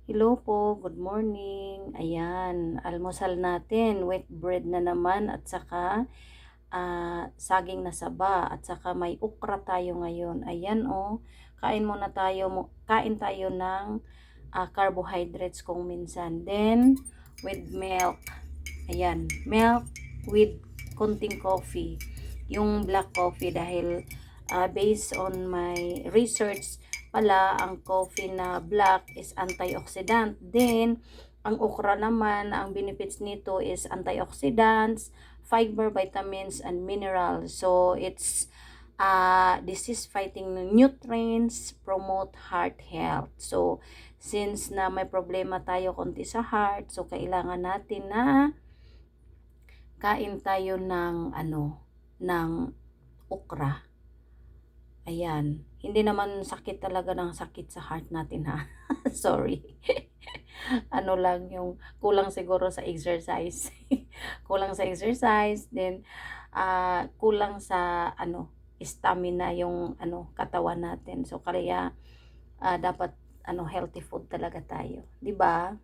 Hello po, good morning. Ayan, almusal natin, wheat bread na naman at saka saging na saba at saka may ukra tayo ngayon. Ayan oh, kain tayo ng carbohydrates kung minsan. Then, with milk. Ayan, milk with konting coffee. Yung black coffee dahil based on my research pala, ang coffee na black is antioxidant. Then, ang okra naman, ang benefits nito is antioxidants, fiber, vitamins, and minerals. So, it's disease-fighting nutrients, promote heart health. So, since na may problema tayo konti sa heart, so kailangan natin na kain tayo ng okra. Ayan. Hindi naman sakit talaga ng sakit sa heart natin ha. Sorry. Ano lang yung kulang siguro sa exercise. Kulang sa exercise, then kulang sa stamina yung katawan natin. So kaya dapat healthy food talaga tayo, 'di ba?